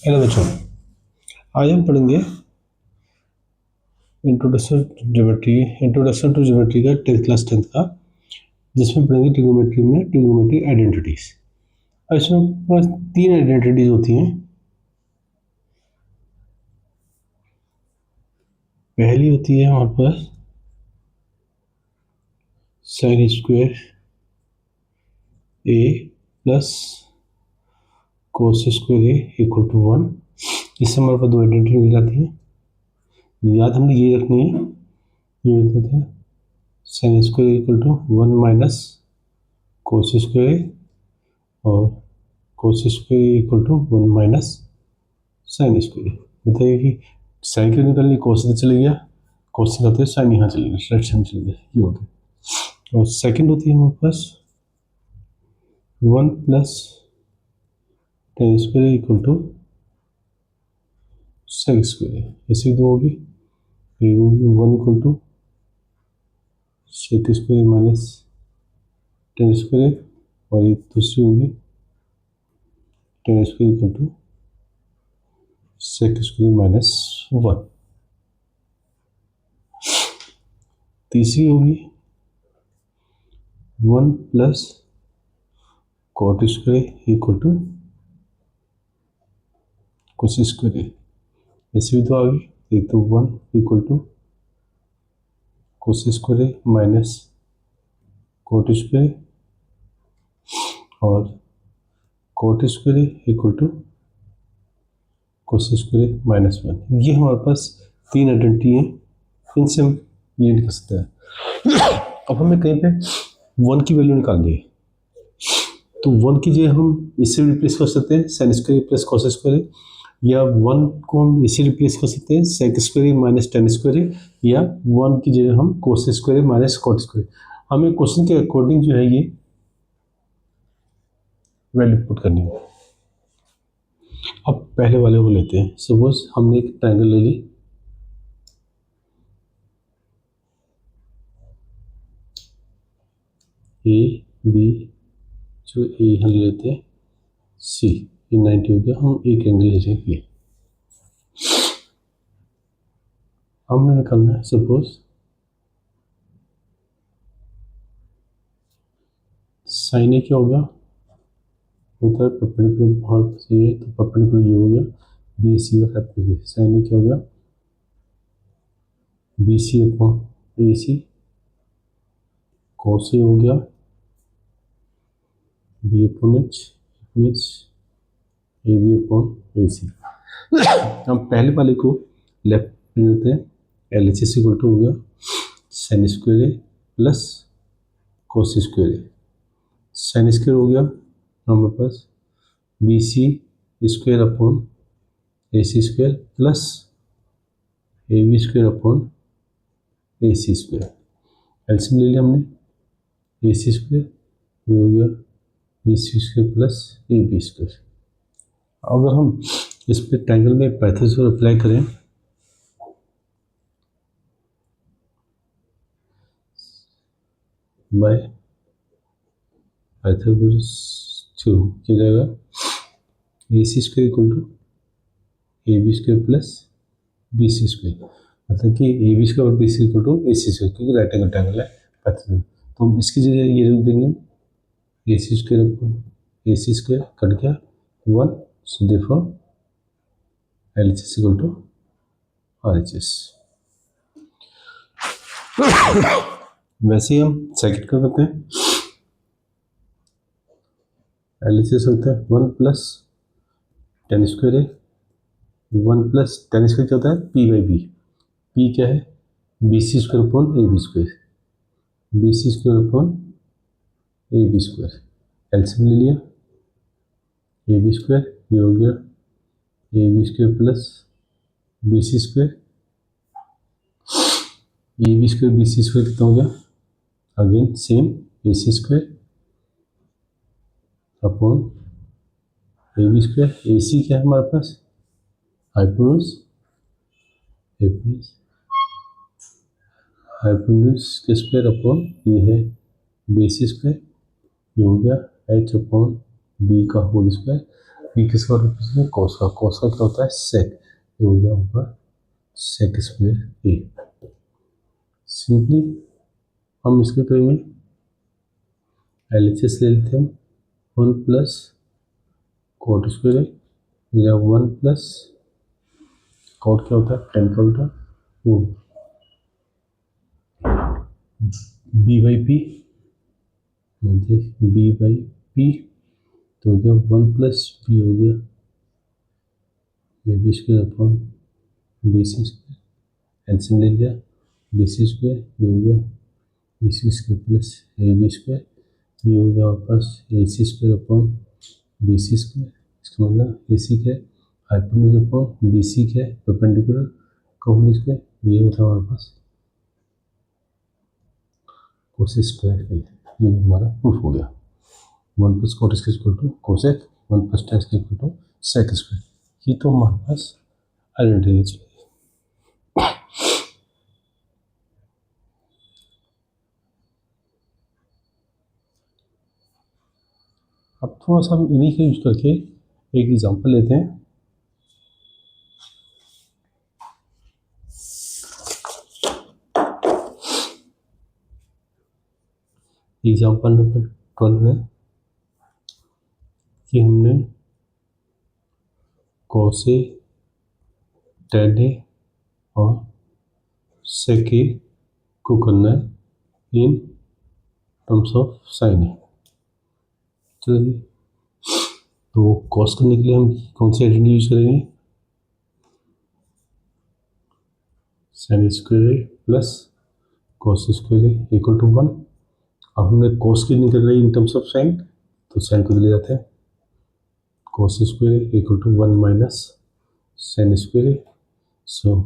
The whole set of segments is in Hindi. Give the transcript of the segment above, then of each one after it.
हेलो बच्चों, आज हम पढ़ेंगे इंट्रोडक्शन टू ज्योमेट्री का 10th क्लास 10th का, जिसमें पढ़ेंगे ट्रिग्नोमेट्री में ट्रिग्नोमेट्री आइडेंटिटीज। और इसमें बस 3 आइडेंटिटीज होती हैं। पहली होती है हमारे पास sine square A plus cos square A equal to 1। इससे हमारे पास 2 आइडेंटिटी मिल जाती है। याद हमने ये रखनी है, ये होता है sine square equal to 1 minus cos square और cos square equal to 1 minus sine square. बताइए कि साइन क्यों निकालनी, कोस से चले गया, कोस से करते साइन यहाँ चले गया, राइट साइड चले गया, ये हो गया। और सेकंड होती है हमारे पास 1 plus tan square equal to sec square. ऐसे दो होगी, 1 equal to sec square minus tan square, और ये दूसरी होगी tan square equal to sec square minus 1। तीसरी होगी 1 plus cot square equal to cos square. ऐसे भी तो आ गई, एक तो 1 equal to cos square minus cot square और cot square equal to cos square minus 1। ये हमारे पास 3 आइडेंटिटी हैं, इनसे हम ये निकाल सकते हैं। अब हमें कहीं पे 1 की वैल्यू निकालनी है, तो 1 की जगह हम इससे रिप्लेस कर सकते हैं sine square plus cos square, या 1 को हम इससे रिप्लेस कर सकते हैं sec square minus tan square, या 1 की जगह हम cos square minus cot square. हमें क्वेश्चन के अकॉर्डिंग जो है ये वैल्यू पुट करनी है। अब पहले वाले को लेते हैं। सपोज हमने एक ट्रायंगल ले ली, ए बी, जो ए यहाँ ले लेते हैं सी, ये 90 हो गया। हम एक एंगल ले रहे हैं, हमने निकालना है सपोज साइन ए क्या होगा, होता है परपेंडिकुलर भाग से, तो परपेंडिकुलर ये हो गया बी सी और एपी। साइन ए क्या हो गया B C upon A C, cos A हो गया B upon H means A B upon A C. हम पहले वाले को लेफ्ट में देते हैं, L H S equal to हो गया sine square A plus cos square A. Sine square हो गया हमारे पास B C square upon A C square plus A B square upon A C square. LCM ले लिया हमने, ए सी स्क्वायर ये हो गया B C square plus A B square. अगर हम इस पे ट्रायंगल में पाइथागोरस अप्लाई करें, बाय पाइथागोरस थ्योरम क्या जाएगा, A C square equal to A B square plus B C square. मतलब कि ए बी स्क्वायर और B C equal to A C square, क्योंकि राइट एंगल ट्रायंगल है पाइथागोरस। तो हम इसकी जगह ये रख देंगे A C square upon A C square, cut गया 1, so therefore L H S equal to R H S. वैसे ही हम सेकंड कर करते हैं, एल एच एस होता है 1 प्लस टेन स्क्वायर है, 1 प्लस टेन स्क्वायर क्या होता है पी बाई बी। पी क्या है B C square upon A B square, B C square upon A B square. LCM ले लिया, ए बी स्क्वायर ये हो गया A B square plus B C square, A B square B C square कितना हो गया, again same A C square upon A B square. A C क्या है हमारे पास हाइपोटेन्यूज, हाइपोटेन्यूज के स्क्वायर अपॉन ये है बी सी स्क्वायर, ये हो गया एच अपॉन बी का होल स्क्वायर। बी किसका रिप्रेजेंट है, कॉस का। कॉस का क्या होता है, सेक, ये हो गया आपका सेक स्क्वायर ए। सिंपली हम इसके करेंगे LHS ले लेते हैं, 1 प्लस कॉट स्क्वायर ए या 1 प्लस कॉट क्या होता है, टेन का उल्टा, वो बी बाई पी, मतलब बी बाई पी, तो हो गया 1 प्लस बी हो गया ये B square upon B C square, LCM ले लिया, बी सी स्क्वायर ये हो गया B C square plus A B square, ये हो गया वापस A C square upon B C square. इसका मतलब ए सी क्या है, हाइपोटेन्यूज अपॉन बी सी क्या है, परपेंडिकुलर का होल स्क्वायर, ये होता है हमारे पास कोस स्क्वायर ए। ये भी हमारा प्रूफ हो गया। 1 plus cot square equal to cosec, 1 plus tan square equal to sec square. ये तो हमारे पास आइडेंटिटी चाहिए। अब थोड़ा सा हम इन्हीं का यूज करके एक एग्जांपल लेते हैं। एग्जांपल नंबर 12 है कि हमने कॉस ए, टेन ए और सेक ए को करना है in terms of sine A. चलिए, तो कॉस करने के लिए हम कौन सी आइडेंटिटी यूज करेंगे, sine square A plus cos square A equal to 1। अब हमने कॉस की निकल रही इन टर्म्स ऑफ साइन, तो साइन को ले जाते हैं, cos square A equal to 1 minus sine square A, so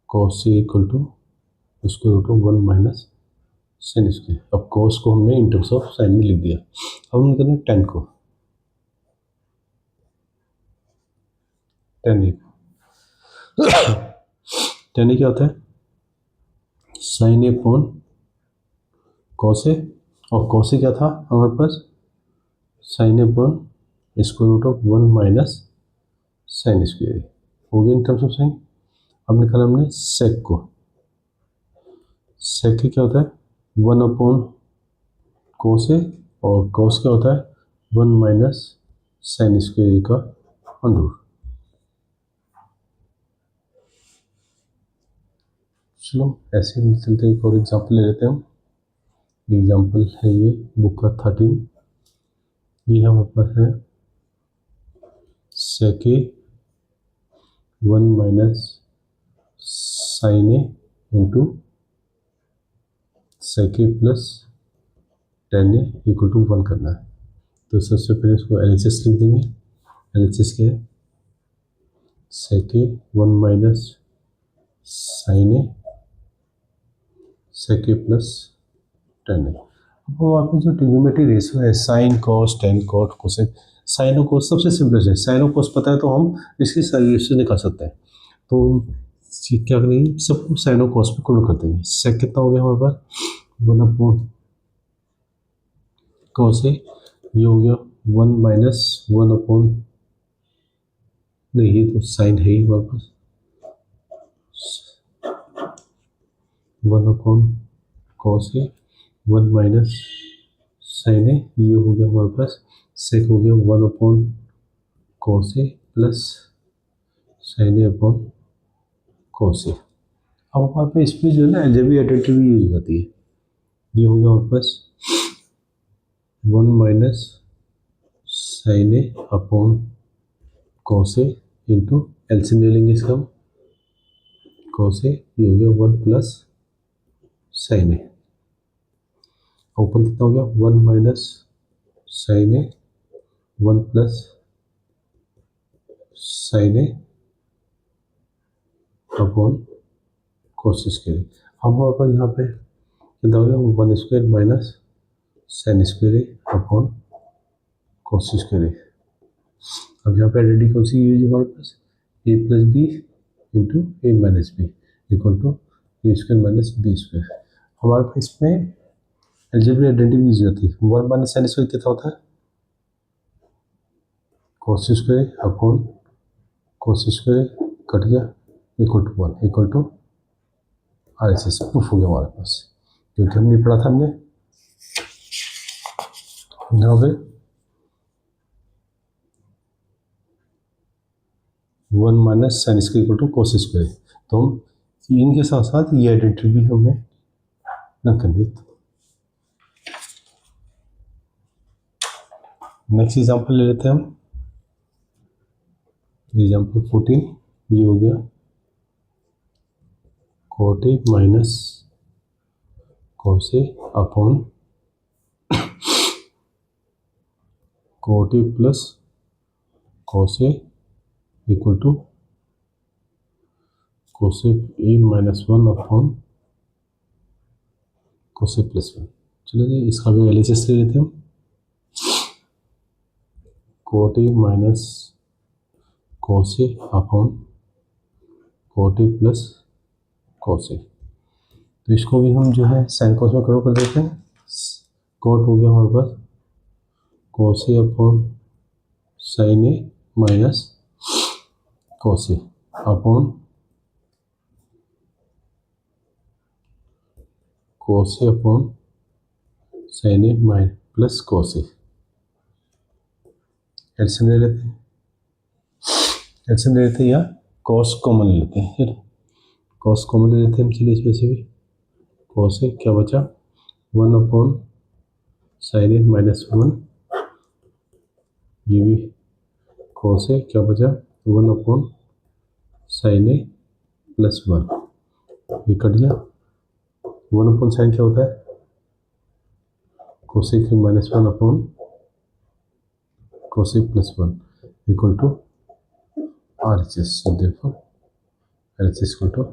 cos A equal to square root of 1 minus sine square. अब कॉस को हमने इन टर्म्स ऑफ साइन में लिख दिया। अब हम करना टेन को, टेन ए टेन ए क्या होता है, sine A upon cos A, और कॉस ए क्या था हमारे पास, sine A upon square root of 1 minus sine square हो गया इन टर्म्स ऑफ साइन। अब निकाला हमने सेक को, सेक क्या होता है 1 अपॉन कॉस ए, और कॉस क्या होता है 1 माइनस साइन स्क्वायर का अंडर। चलो ऐसे ही चलते एक और एग्जाम्पल ले लेते हैं हम। एग्जाम्पल है ये बुक का 13, ये हमारे पास है sec A 1 minus sine A into sec A plus tan A equal to 1 करना है। तो सबसे पहले इसको LHS लिख देंगे। LHS क्या है, sec A 1 minus sine A sec A plus tan A. अब वहाँ पे जो ट्रिग्नोमेट्री रेशियो है sine cos tan cot cosec, sine और कोस सबसे सिंपलेस्ट है, साइन और कोस पता है तो हम इसकी सारी रेशियो निकाल सकते हैं। तो क्या करेंगे, सबको साइन और कॉस पे कन्वर्ट कर देंगे। सेक कितना हो गया हमारे पास 1 अपॉन कॉस ए, ये हो गया 1 माइनस 1 अपॉन, नहीं ये तो साइन है ही हमारे पास, 1 अपॉन कॉस ए 1 माइनस साइन ए, ये हो गया हमारे पास सेक हो गया 1 upon cos A plus sine A upon cos ए। अब हमारे पास इसमें जो है ना अलजेब्रिक आइडेंटिटी यूज हो जाती है। ये हो गया हमारे पास 1 minus sine A upon cos A into LCM ले लेंगे इसका हम, कॉस ए, ये हो गया 1 प्लस साइन ए, ऊपर कितना हो गया 1 minus sine A 1 plus sine A upon cos square. हम हमारे पास यहाँ पे कितना हो गया 1 square minus sine square A upon cos square A. अब यहाँ पे आइडेंटिटी कौन सी यूज है हमारे पास, A plus B into A minus B equal to A square minus B square. हमारे पास इसमें अलजेब्रिक आइडेंटिटी यूज होती है। 1 माइनस साइन स्क्वायर कितना होता है cos square upon cos square cut गया equal to 1 equal to RHS proof हो गया हमारे पास, क्योंकि हमने पढ़ा था हमने यहाँ पे 1 minus sine square equal to cos square, तो हम इनके साथ साथ ये आइडेंटिटी भी हमें न करनी। नेक्स्ट एग्जांपल ले लेते हैं हम, एग्जांपल 14, ये हो गया cot A minus cos A upon cot A plus cos A equal to cos A minus 1 upon cos A plus 1। चलिए इसका भी एलएचएस ले लेते हैं हम, cot A minus cos A upon cot A plus cos A। तो इसको भी हम जो है साइन कॉस में कन्वर्ट कर देते हैं। cot हो गया हमारे पास cos A upon sine A minus cos A upon cos A upon sine A minus plus cos A। एल्सियम ले लेते हैं, एल्सियम ले लेते हैं या cos कॉमन ले लेते हैं। फिर cos कॉमन ले लेते हैं हम, चलिए इसमें से भी cos A क्या बचा 1 अपॉन साइन A माइनस 1, ये भी cos A क्या बचा 1 अपॉन साइन A प्लस 1, ये कट गया। 1 अपॉन साइन क्या होता है cos A minus 1 upon cos A plus 1 equal to RHS। So therefore RHS equal to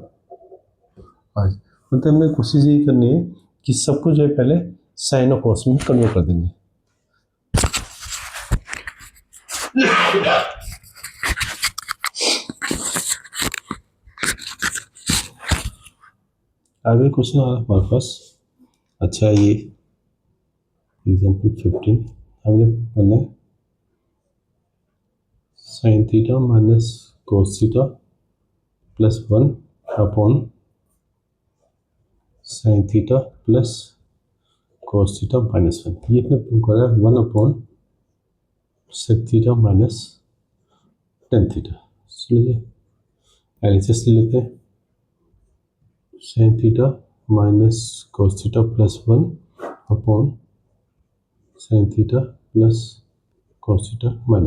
RHS। मतलब हमें कोशिश यही करनी है कि सब कुछ जो है पहले साइन और कॉस में कन्वर्ट कर देंगे। आगे क्वेश्चन आ रहा है हमारे पास। अच्छा, ये एग्जाम्पल 15 हमने पढ़ना है sine theta minus cos theta plus 1 upon sine theta plus cos theta minus 1। ये अपने प्रूव कर रहा है 1 upon sec theta minus tan theta. चलिए एलएचएस ले लेते हैं, sine theta minus cos theta plus 1 upon sine theta plus cos theta minus